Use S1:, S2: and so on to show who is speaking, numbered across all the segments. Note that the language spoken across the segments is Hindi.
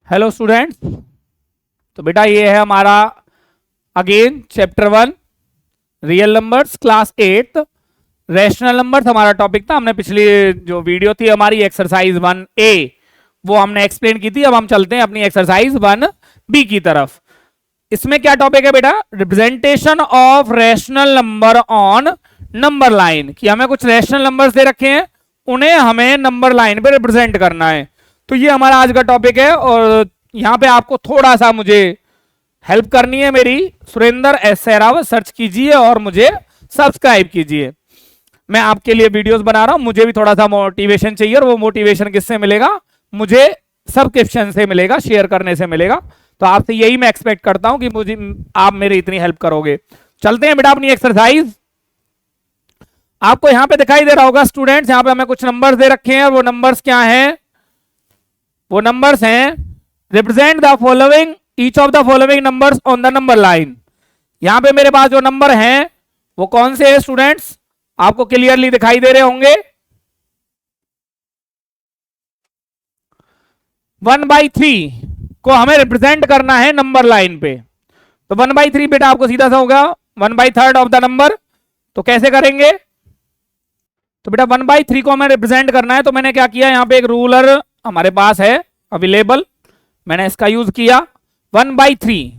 S1: Hello students. तो बेटा ये है हमारा again chapter 1 real numbers class 8 rational numbers हमारा टॉपिक था। हमने पिछली जो वीडियो थी हमारी एक्सरसाइज 1A वो हमने एक्सप्लेन की थी। अब हम चलते हैं अपनी एक्सरसाइज 1B की तरफ। इसमें क्या टॉपिक है बेटा? Representation of rational number on number line. कि हमें कुछ रैशनल नंबर्स दे रखे हैं, उन्हें हमें नंबर लाइन पे रिप्रेजेंट करना है। तो ये हमारा आज का टॉपिक है और यहां पे आपको थोड़ा सा मुझे हेल्प करनी है मेरी। सुरेंद्र एस सहरावत सर्च कीजिए और मुझे सब्सक्राइब कीजिए। मैं आपके लिए वीडियोस बना रहा हूं, मुझे भी थोड़ा सा मोटिवेशन चाहिए और वो मोटिवेशन किससे मिलेगा? मुझे सब्सक्रिप्शन से मिलेगा, शेयर करने से मिलेगा। तो आपसे यही मैं एक्सपेक्ट करता हूं कि मुझे आप मेरी इतनी हेल्प करोगे। चलते हैं बेटा अपनी एक्सरसाइज। आपको यहां पे दिखाई दे रहा होगा स्टूडेंट्स, यहां पे हमें कुछ नंबर्स दे रखे हैं और वो नंबर्स क्या हैं? वो नंबर्स हैं represent the following each of the following numbers on the number line. यहां पे मेरे पास जो नंबर हैं वो कौन से हैं स्टूडेंट्स? आपको क्लियरली दिखाई दे रहे होंगे। 1/3 को हमें रिप्रेजेंट करना है नंबर लाइन पे। तो 1/3 बेटा आपको सीधा सा होगा 1/3 ऑफ द नंबर। तो कैसे करेंगे? तो बेटा 1/3 को हमें रिप्रेजेंट करना है। तो मैंने क्या किया, यहां पे एक रूलर हमारे पास है अवेलेबल, मैंने इसका यूज किया। 1/3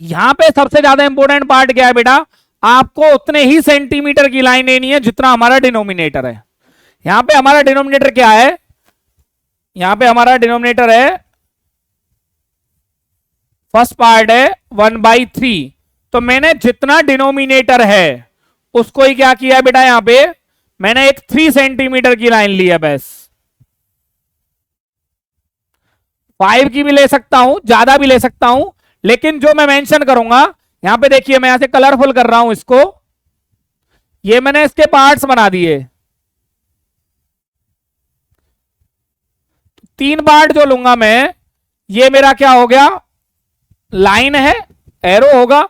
S1: यहां पे सबसे ज्यादा इंपॉर्टेंट पार्ट क्या है बेटा? आपको उतने ही सेंटीमीटर की लाइन लेनी है जितना हमारा डिनोमिनेटर है। यहां पे हमारा डिनोमिनेटर क्या है? यहां पे हमारा डिनोमिनेटर है, फर्स्ट पार्ट है 1/3। तो मैंने जितना डिनोमिनेटर है उसको ही क्या किया बेटा, यहां पे मैंने एक 3 सेंटीमीटर की लाइन ली है बस। 5 की भी ले सकता हूं, ज्यादा भी ले सकता हूं, लेकिन जो मैं मेंशन करूंगा यहां पे देखिए, मैं यहां से कलरफुल कर रहा हूं इसको। ये मैंने इसके पार्ट्स बना दिए। 3 पार्ट जो लूंगा मैं, ये मेरा क्या हो गया? लाइन है, एरो होगा।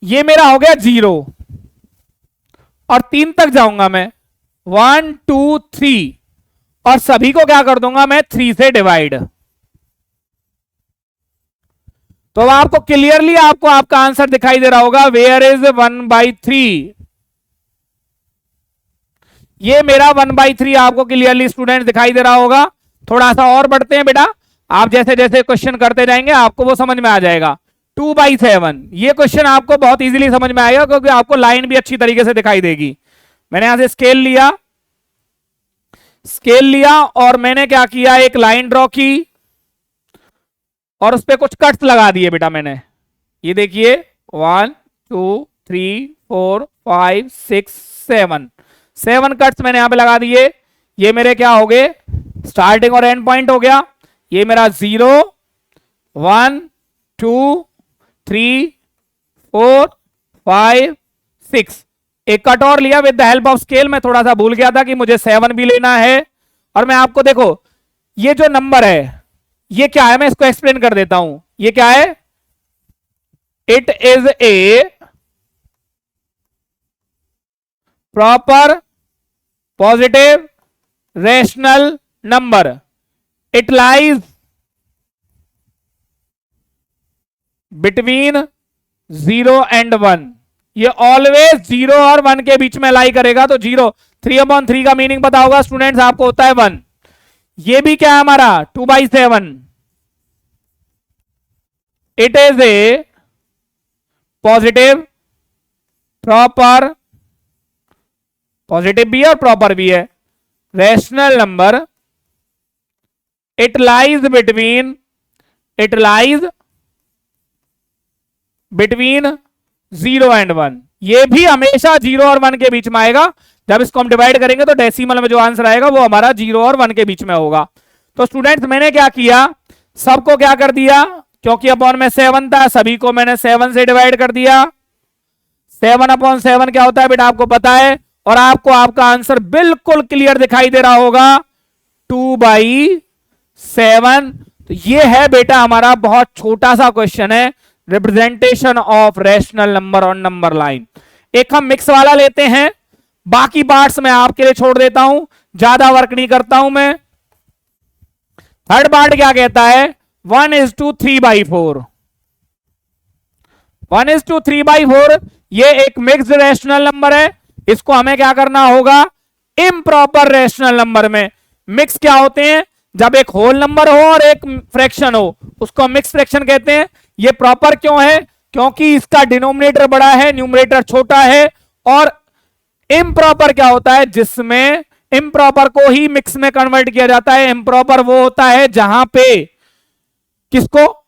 S1: ये मेरा हो गया 0 और 3 तक जाऊंगा मैं 1 2 3 और सभी को क्या कर दूंगा मैं? 3 से डिवाइड। तो अब आपको क्लियरली आपको आपका आंसर दिखाई दे रहा होगा, वेयर इज 1/3। ये मेरा 1/3 आपको क्लियरली स्टूडेंट दिखाई दे रहा होगा। थोड़ा सा और बढ़ते हैं बेटा, आप जैसे जैसे क्वेश्चन करते जाएंगे आपको वो समझ में आ जाएगा। 2/7 ये क्वेश्चन आपको बहुत इजीली समझ में आएगा क्योंकि आपको लाइन भी अच्छी तरीके से दिखाई देगी। मैंने यहां से स्केल लिया और मैंने क्या किया, एक लाइन ड्रॉ की और उस पर कुछ कट्स लगा दिए बेटा मैंने। ये देखिए 1 2 3 4 5 6 7 कट्स मैंने यहां पे लगा दिए। ये मेरे क्या हो गए? स्टार्टिंग और एंड पॉइंट हो गया। ये मेरा 0 1 2 3 4 5 6। एक कट और लिया with the help of scale. मैं थोड़ा सा भूल गया था कि मुझे 7 भी लेना है। और मैं आपको देखो, ये जो नंबर है ये क्या है, मैं इसको एक्सप्लेन कर देता हूं। ये क्या है? It is A proper positive rational number. It lies between 0 and 1। ये ऑलवेज 0 और 1 के बीच में लाई करेगा। तो 0 3/3 का मीनिंग पता होगा स्टूडेंट्स आपको, होता है 1। ये भी क्या है हमारा? 2/7। It is A positive proper, positive भी है और प्रॉपर भी है, rational number. It lies between 0 and 1। ये भी हमेशा 0 और 1 के बीच में आएगा। जब इसको हम डिवाइड करेंगे तो डेसिमल में जो आंसर आएगा वो हमारा 0 और 1 के बीच में होगा। तो स्टूडेंट्स मैंने क्या किया, सबको क्या कर दिया, क्योंकि अपॉन में 7 था, सभी को मैंने 7 से डिवाइड कर दिया। 7/7 क्या होता है बेटा आपको पता है। और आपको आपका आंसर बिल्कुल क्लियर दिखाई दे रहा होगा 2/7। तो ये है बेटा हमारा बहुत छोटा सा क्वेश्चन है, representation of rational number on number line. एक हम मिक्स वाला लेते हैं, बाकी पार्ट्स मैं आपके लिए छोड़ देता हूं, ज्यादा वर्क नहीं करता हूं मैं। थर्ड पार्ट क्या कहता है? 1:3/4। 1:3/4 ये एक मिक्स्ड रैशनल नंबर है। इसको हमें क्या करना होगा, इम्प्रॉपर रैशनल नंबर में। मिक्स क्या होते हैं, जब एक होल नंबर हो और एक फ्रैक्शन हो, उसको मिक्स फ्रैक्शन कहते हैं। ये प्रॉपर क्यों है, क्योंकि इसका डिनोमिनेटर बड़ा है, न्यूमरेटर छोटा है। और इम्प्रॉपर क्या होता है, जिसमें इम्प्रॉपर को ही मिक्स में कन्वर्ट किया जाता है। इम्प्रॉपर वो होता है जहां पे किसको,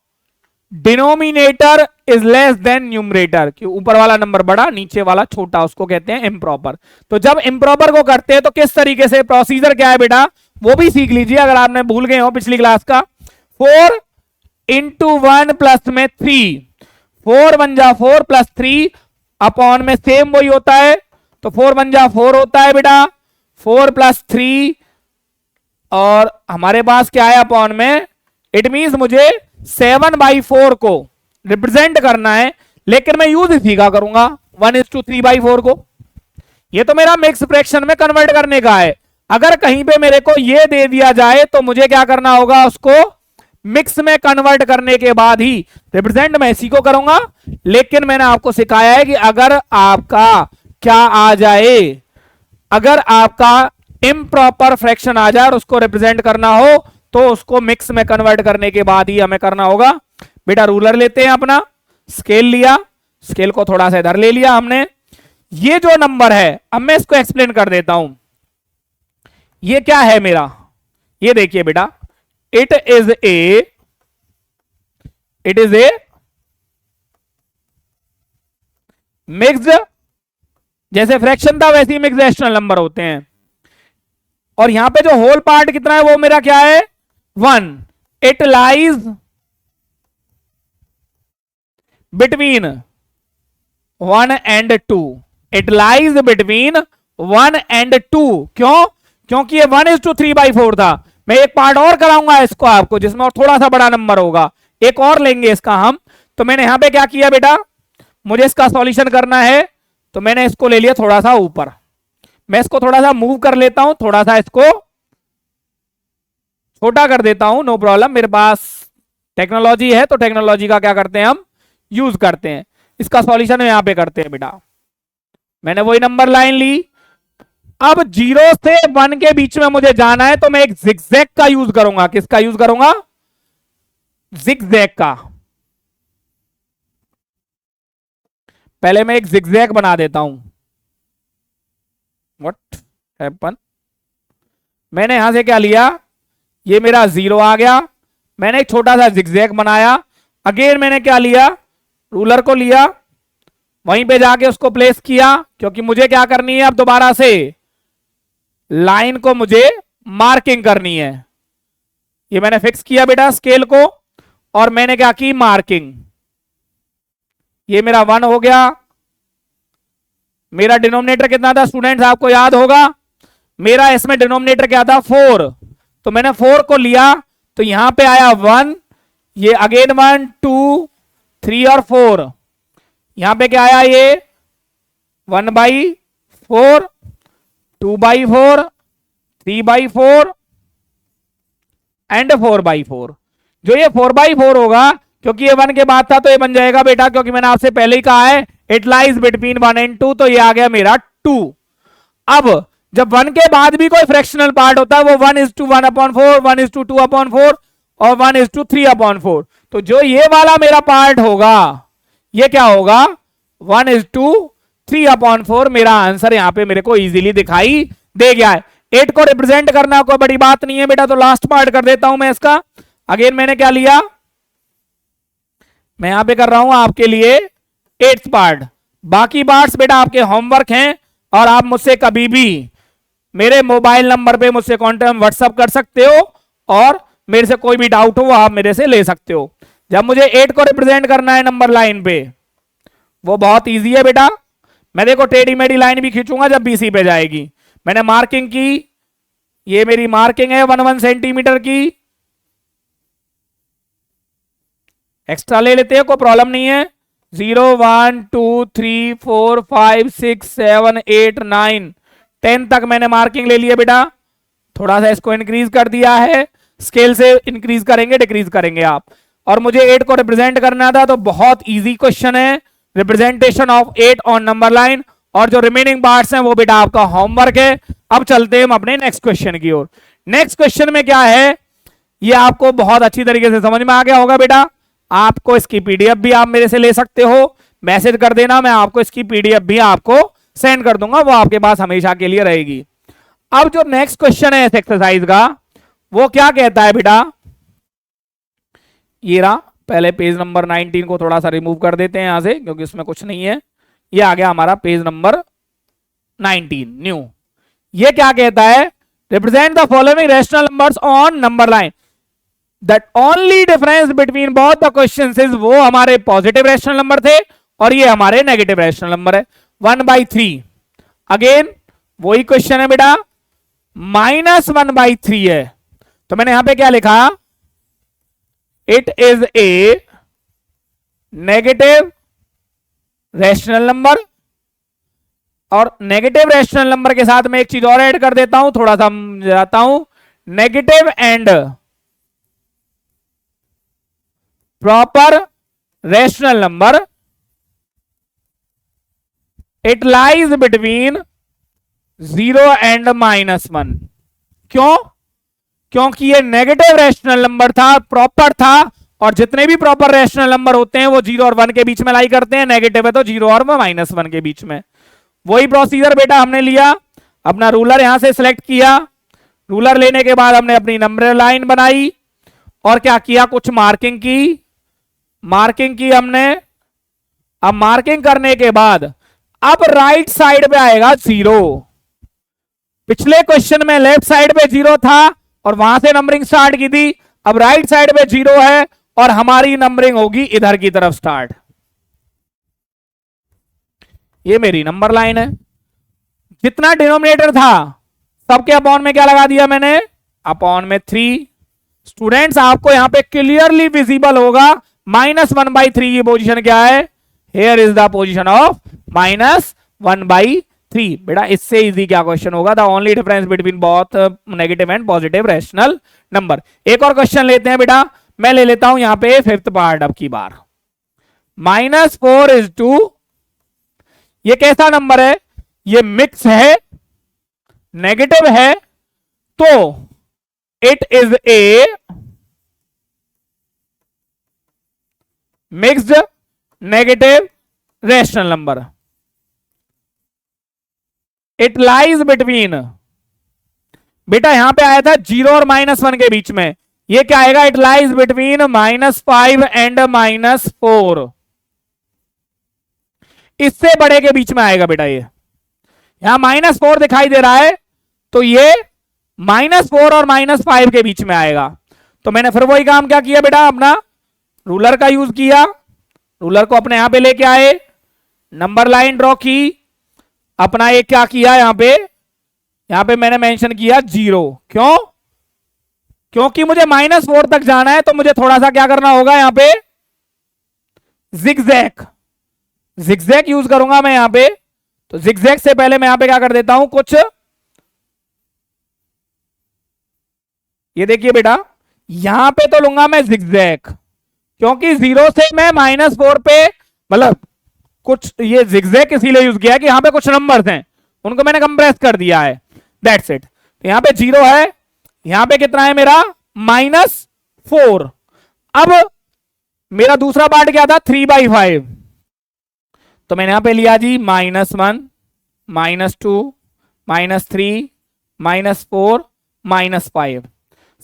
S1: denominator is less than numerator, कि ऊपर वाला नंबर बड़ा नीचे वाला छोटा, उसको कहते हैं इम्प्रॉपर। तो जब इम्प्रॉपर को करते हैं तो किस तरीके से, प्रोसीजर क्या है बेटा, वो भी सीख लीजिए अगर आपने भूल गए हो पिछली क्लास का। 4:1 प्लस में 3, 4 1 जा 4 प्लस 3 अपॉन में सेम वही होता है, तो 4 1 जा 4 होता है बेटा, 4 प्लस 3 और हमारे पास क्या है अपॉन में। इट मींस मुझे 7/4 को रिप्रेजेंट करना है, लेकिन मैं यूज इसी का करूंगा 1:3/4 को। ये तो मेरा मिक्स फ्रैक्शन में कन्वर्ट करने का है। अगर कहीं पे मेरे को ये दे दिया जाए तो मुझे क्या करना होगा, उसको मिक्स में कन्वर्ट करने के बाद ही रिप्रेजेंट मैं इसी को करूंगा। लेकिन मैंने आपको सिखाया है कि अगर आपका क्या आ जाए, अगर आपका इम्प्रॉपर फ्रैक्शन आ जाए और उसको रिप्रेजेंट करना हो तो उसको मिक्स में कन्वर्ट करने के बाद ही हमें करना होगा। बेटा रूलर लेते हैं अपना, स्केल लिया, स्केल को थोड़ा सा इधर ले लिया हमने। ये जो नंबर है, अब मैं इसको एक्सप्लेन कर देता हूं। ये क्या है मेरा, ये देखिए बेटा, इट इज ए मिक्स्ड, जैसे फ्रैक्शन था वैसे ही मिक्स्ड रैशनल नंबर होते हैं। और यहां पे जो होल पार्ट कितना है वो मेरा क्या है, 1। It lies between 1 and 2। It lies between 1 and 2। क्यों, क्योंकि ये 1:3/4 था। मैं एक पार्ट और कराऊंगा इसको आपको, जिसमें और थोड़ा सा बड़ा नंबर होगा, एक और लेंगे इसका हम। तो मैंने यहां पे क्या किया बेटा, मुझे इसका सॉल्यूशन करना है, तो मैंने इसको ले लिया थोड़ा सा ऊपर। मैं इसको थोड़ा सा मूव कर लेता हूं, थोड़ा सा इसको छोटा कर देता हूं, नो प्रॉब्लम। मेरे पास टेक्नोलॉजी है तो टेक्नोलॉजी का क्या करते हैं हम, यूज करते हैं। इसका सॉल्यूशन यहां पे करते हैं बेटा। मैंने वही नंबर लाइन ली। अब 0 से 1 के बीच में मुझे जाना है, तो मैं एक जिगजैग का यूज करूंगा। किसका यूज करूंगा, जिगजैग का। पहले मैं एक जिगजैग बना देता हूं। व्हाट हैपन, मैंने यहां से क्या लिया, ये मेरा 0 आ गया, मैंने एक छोटा सा जिगजैग बनाया। अगेन मैंने क्या लिया, रूलर को लिया, वहीं पे जाके उसको प्लेस किया, क्योंकि मुझे क्या करनी है, अब दोबारा से लाइन को मुझे मार्किंग करनी है। ये मैंने फिक्स किया बेटा स्केल को, और मैंने क्या की, मार्किंग। ये मेरा 1 हो गया। मेरा डिनोमिनेटर कितना था स्टूडेंट्स, आपको याद होगा, मेरा इसमें डिनोमिनेटर क्या था, 4। तो मैंने 4 को लिया, तो यहां पे आया 1, ये अगेन 1 2 3 और 4। यहां पे क्या आया, ये 1/4, 2/4, 3/4 एंड 4/4। जो ये 4/4 होगा, क्योंकि ये 1 के बाद था तो ये बन जाएगा बेटा, क्योंकि मैंने आपसे पहले ही कहा है इट लाइज बिटवीन 1 and 2, तो ये आ गया मेरा 2। अब जब 1 के बाद भी कोई फ्रैक्शनल पार्ट होता है वो 1:1/4, 1:2/4 और 1:3/4। तो जो ये वाला मेरा पार्ट होगा, ये क्या होगा, 1:3/4। मेरा आंसर यहां पे मेरे को इजीली दिखाई दे गया है। 8 को रिप्रेजेंट करना कोई बड़ी बात नहीं है बेटा, तो लास्ट पार्ट कर देता हूं मैं इसका। अगेन मैंने क्या लिया, मैं यहां पे कर रहा हूं आपके लिए 8th पार्ट। बाकी पार्ट्स बेटा आपके होमवर्क हैं, और आप मुझसे कभी भी मेरे मोबाइल नंबर पे मुझसे कॉन्टेक्ट व्हाट्सअप कर सकते हो, और मेरे से कोई भी डाउट हो आप मेरे से ले सकते हो। जब मुझे 8 को रिप्रेजेंट करना है नंबर लाइन पे, वो बहुत इजी है बेटा। मैं देखो टेढ़ी मेढ़ी लाइन भी खींचूंगा जब BC पे जाएगी। मैंने मार्किंग की, ये मेरी मार्किंग है 1 सेंटीमीटर की। एक्स्ट्रा ले लेते हैं, कोई प्रॉब्लम नहीं है। 0 1 2 3 4 5 6 7 8 9 10 तक मैंने मार्किंग ले लिया बेटा। थोड़ा सा इसको इंक्रीज कर दिया है। स्केल से इंक्रीज करेंगे डिक्रीज करेंगे आप। और मुझे 8 को रिप्रेजेंट करना था, तो बहुत इजी क्वेश्चन है, representation of 8 on number line. और जो रिमेनिंग पार्ट्स हैं वो बेटा आपका होमवर्क है। अब चलते हैं हम अपने नेक्स्ट क्वेश्चन की ओर। नेक्स्ट क्वेश्चन में क्या है, ये आपको बहुत अच्छी तरीके से समझ में आ गया होगा बेटा। आपको इसकी पीडीएफ भी आप मेरे से ले सकते हो, मैसेज कर देना, मैं आपको इसकी पीडीएफ भी आपको सेंड कर दूंगा, वो आपके पास हमेशा के लिए रहेगी। अब जो नेक्स्ट क्वेश्चन है इस एक्सरसाइज का, वो क्या कहता है बेटा, ये रहा। पहले पेज नंबर 19 को थोड़ा सा रिमूव कर देते हैं यहां से, क्योंकि इसमें कुछ नहीं है। ये आ गया हमारा पेज नंबर 19 न्यू। ये क्या कहता है, represent the following rational numbers on number line. That only difference between both the questions is, वो हमारे पॉजिटिव रैशनल नंबर थे और ये हमारे नेगेटिव रैशनल नंबर है। 1/3 अगेन वही क्वेश्चन है बेटा, -1/3 है। तो मैंने यहां पे क्या लिखा, it is A negative rational number. और नेगेटिव रैशनल नंबर के साथ मैं एक चीज और ऐड कर देता हूं, थोड़ा सा समझाता हूं। Negative and proper rational number, it lies between 0 and -1। क्यों? क्योंकि ये नेगेटिव रैशनल नंबर था, प्रॉपर था, और जितने भी प्रॉपर रैशनल नंबर होते हैं वो 0 और 1 के बीच में लाई करते हैं। नेगेटिव है तो 0 और -1 के बीच में। वही प्रोसीजर बेटा हमने लिया, अपना रूलर यहां से सिलेक्ट किया, रूलर लेने के बाद हमने अपनी नंबर लाइन बनाई और क्या किया, कुछ मार्किंग की हमने। अब मार्किंग करने के बाद अब राइट साइड पे आएगा 0। पिछले क्वेश्चन में लेफ्ट साइड पे 0 था और वहां से नंबरिंग स्टार्ट की थी, अब राइट साइड पे 0 है और हमारी नंबरिंग होगी इधर की तरफ स्टार्ट। ये मेरी नंबर लाइन है। जितना डिनोमिनेटर था सबके अपॉन में क्या लगा दिया मैंने, अपॉन में 3। स्टूडेंट्स आपको यहां पे क्लियरली विजिबल होगा -1/3 की पोजीशन क्या है, here is the position of -1/3। बेटा इससे इजी क्या क्वेश्चन होगा, the only difference between both negative and positive rational number. एक और क्वेश्चन लेते हैं बेटा, मैं ले लेता हूं यहां पे 5th पार्ट अब की बार। -4 ये कैसा नंबर है, ये मिक्स है, नेगेटिव है, तो it is A mixed negative rational number. It lies between, बेटा यहां पे आया था 0 और -1 के बीच में, ये क्या आएगा, इट लाइज बिटवीन -5 एंड -4। इससे बड़े के बीच में आएगा बेटा। ये यहां -4 दिखाई दे रहा है, तो ये -4 और -5 के बीच में आएगा। तो मैंने फिर वही काम क्या किया बेटा, अपना रूलर का यूज किया, रूलर को अपने यहां पे लेके आए, नंबर लाइन ड्रॉ की, अपना एक क्या किया यहां पे मैंने मेंशन किया 0। क्यों? क्योंकि मुझे -4 तक जाना है, तो मुझे थोड़ा सा क्या करना होगा, यहां पे जिगजैग यूज करूंगा मैं यहां पे। तो जिगजैग से पहले मैं यहां पे क्या कर देता हूं, कुछ ये देखिए बेटा, यहां पे तो लूंगा मैं जिगजैग, क्योंकि 0 से मैं -4 पे, मतलब कुछ ये जिगजैग इसीलिए यूज किया कि यहां पे कुछ नंबर्स हैं, उनको मैंने कंप्रेस कर दिया है, दैट्स इट। तो यहां पे 0 है, यहां पे कितना है मेरा, -4। अब मेरा दूसरा पार्ट क्या था, 3/5। तो मैंने यहां पे लिया जी -1 -2 -3 -4 -5।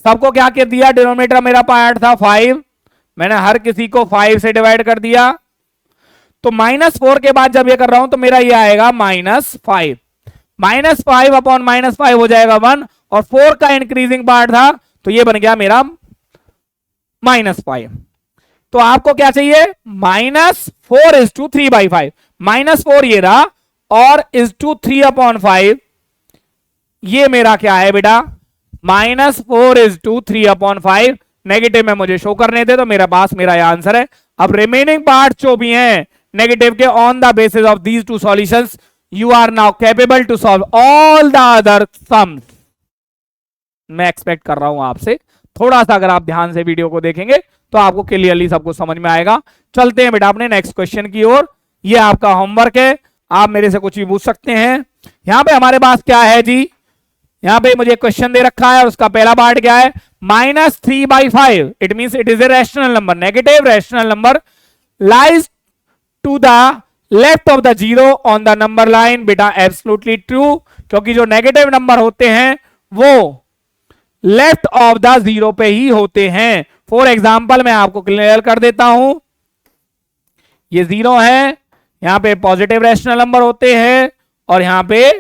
S1: सबको क्या कर दिया, डिनोमिनेटर मेरा पार्ट था 5, मैंने हर किसी को 5 से डिवाइड कर दिया। तो -4 के बाद जब ये कर रहा हूं तो मेरा ये आएगा -5। -5 अपॉन -5 हो जाएगा 1, और 4 का इंक्रीजिंग पार्ट था, तो ये बन गया मेरा -5। तो आपको क्या चाहिए, -4 = 3/5। -4 ये रहा, और = 3/5, ये मेरा क्या है बेटा, -4 = 3/5। नेगेटिव में मुझे शो करने दे, तो मेरे पास मेरा आंसर है। अब रिमेनिंग पार्ट जो भी हैं नेगेटिव के, on the basis of these 2 solutions you are now capable to solve all the other sums. मैं एक्सपेक्ट कर रहा हूं आपसे, थोड़ा सा अगर आप ध्यान से वीडियो को देखेंगे तो आपको क्लियरली सब कुछ समझ में आएगा। चलते हैं बेटा अपने नेक्स्ट क्वेश्चन की ओर। ये आपका होमवर्क है, आप मेरे से कुछ भी पूछ सकते हैं। यहां पे हमारे पास क्या है जी, यहां पे मुझे क्वेश्चन दे रखा है और उसका पहला पार्ट क्या है, -3/5। It means it is a rational number, negative rational number lies to the left of the zero on the number line. बेटा एब्सोल्युटली ट्रू, क्योंकि जो नेगेटिव नंबर होते हैं वो लेफ्ट ऑफ द जीरो पे ही होते हैं। फॉर एग्जाम्पल मैं आपको क्लियर कर देता हूं, ये जीरो है, यहां पे पॉजिटिव रैशनल नंबर होते हैं और यहां पे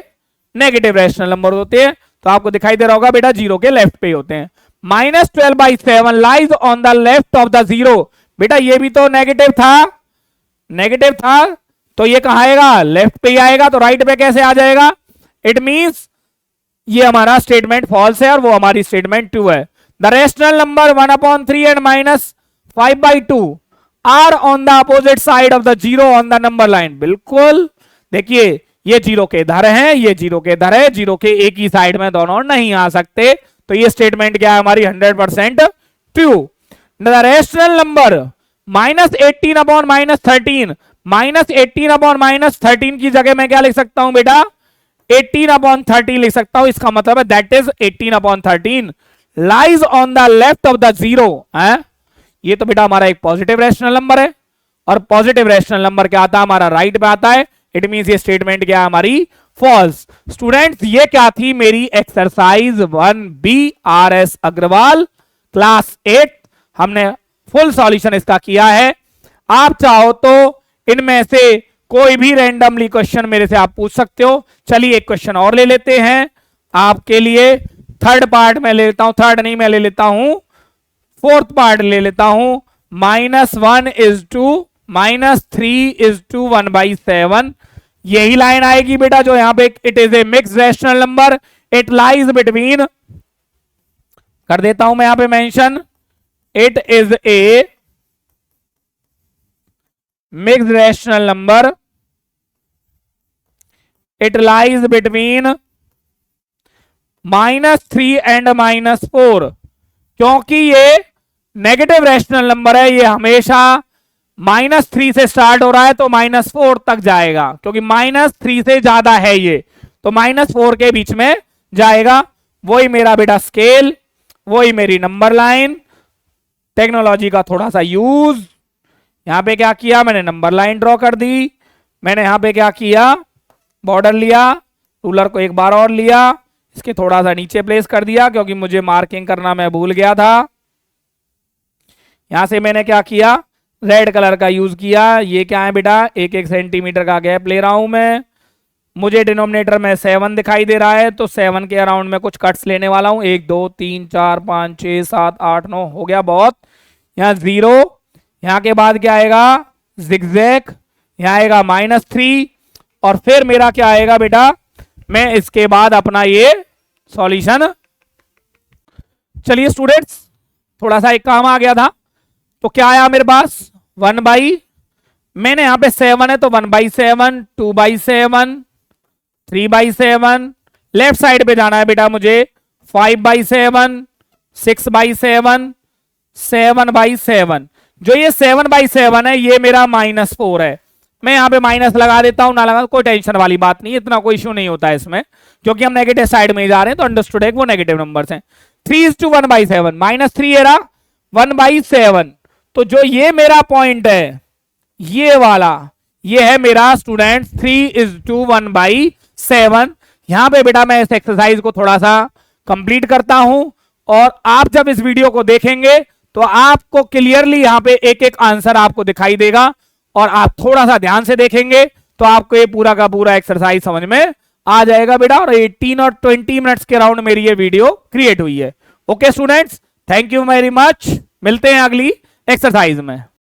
S1: नेगेटिव रैशनल नंबर होते हैं। तो आपको दिखाई दे रहा होगा बेटा जीरो के लेफ्ट पे ही होते हैं। -12/7 lies on the left of the zero. बेटा ये भी तो नेगेटिव था, तो ये कहां आएगा, लेफ्ट पे ही आएगा, तो राइट पे कैसे आ जाएगा। इट मींस ये हमारा स्टेटमेंट फॉल्स है और वो हमारी स्टेटमेंट ट्रू है। The rational number 1/3 and -5/2 are on the opposite side of the zero on the number line. बिल्कुल, देखिए ये जीरो के इधर है, ये जीरो के इधर है, जीरो के एक ही साइड में दोनों नहीं आ सकते, तो ये स्टेटमेंट क्या है हमारी 100% ट्रू। द रैशनल नंबर -18/-13, -18/-13 की जगह मैं क्या लिख सकता हूं बेटा, 18/13 लिख सकता हूं। इसका मतलब है that is 18/13 lies on the left of the zero. ये तो बेटा हमारा एक पॉजिटिव रैशनल नंबर है और पॉजिटिव रैशनल नंबर क्या आता है हमारा, राइट पे आता है। इट मींस ये स्टेटमेंट क्या है हमारी, फॉल्स। स्टूडेंट्स ये क्या थी मेरी exercise 1B RS Agarwal class 8। हमने फुल सॉल्यूशन इसका किया है। आप चाहो तो इनमें से कोई भी रैंडमली क्वेश्चन मेरे से आप पूछ सकते हो। चलिए एक क्वेश्चन और ले लेते हैं आपके लिए। थर्ड पार्ट में ले लेता हूं, थर्ड नहीं मैं ले लेता हूं, फोर्थ पार्ट ले लेता हूं। -1:3 1/7 यही लाइन आएगी बेटा जो यहां पे it is A mix rational number, it lies between, कर देता हूं मैं यहां पे mention, it is A mix rational number, it lies between -3 and -4। क्योंकि ये नेगेटिव रैशनल नंबर है, ये हमेशा -3 से स्टार्ट हो रहा है तो -4 तक जाएगा, क्योंकि -3 से ज्यादा है ये, तो -4 के बीच में जाएगा। वही मेरा बेटा स्केल, वही मेरी नंबर लाइन, टेक्नोलॉजी का थोड़ा सा यूज। यहां पे क्या किया मैंने, नंबर लाइन ड्रॉ कर दी। मैंने यहां पे क्या किया, बॉर्डर लिया, रूलर को एक बार और लिया, इसके थोड़ा सा नीचे प्लेस कर दिया क्योंकि मुझे मार्किंग करना मैं भूल गया था। यहां से मैंने क्या किया, रेड कलर का यूज किया। ये क्या है बेटा, 1-1 सेंटीमीटर का गैप ले रहा हूं मैं। मुझे डिनोमिनेटर में 7 दिखाई दे रहा है, तो 7 के अराउंड में कुछ कट्स लेने वाला हूं। 1 2 3 4 5 6 7 8 9 हो गया बहुत। यहाँ 0, यहाँ के बाद क्या आएगा, जिगजैग, यहाँ आएगा -3 और फिर मेरा क्या आएगा बेटा, मैं इसके बाद अपना ये सॉल्यूशन। चलिए स्टूडेंट्स थोड़ा सा एक काम आ गया था, तो क्या आया मेरे पास 1/, मैंने यहां पे 7 है तो 1/7, 2/7, 3/7, लेफ्ट साइड पे जाना है बेटा मुझे 5/7, 6/7, 7/7। जो ये 7/7 है ये मेरा -4 है। मैं यहां पे माइनस लगा देता हूं, ना लगा कोई टेंशन वाली बात नहीं, इतना कोई इश्यू नहीं होता है इसमें, क्योंकि हम नेगेटिव साइड में जा रहे हैं तो अंडरस्टूड है वो नेगेटिव नंबर्स हैं। 3:1/7, -3 era 1/7। तो जो ये मेरा पॉइंट है ये वाला, ये है मेरा स्टूडेंट 3:1/7। यहां पे बेटा मैं इस एक्सरसाइज को थोड़ा सा कंप्लीट करता हूं और आप जब इस वीडियो को देखेंगे तो आपको क्लियरली यहां पे एक एक आंसर आपको दिखाई देगा और आप थोड़ा सा ध्यान से देखेंगे तो आपको ये पूरा का पूरा एक्सरसाइज समझ में आ जाएगा बेटा। और 18 और 20 मिनट्स के राउंड मेरी ये वीडियो क्रिएट हुई है। Okay students, thank you very much, मिलते हैं अगली एक्सरसाइज में।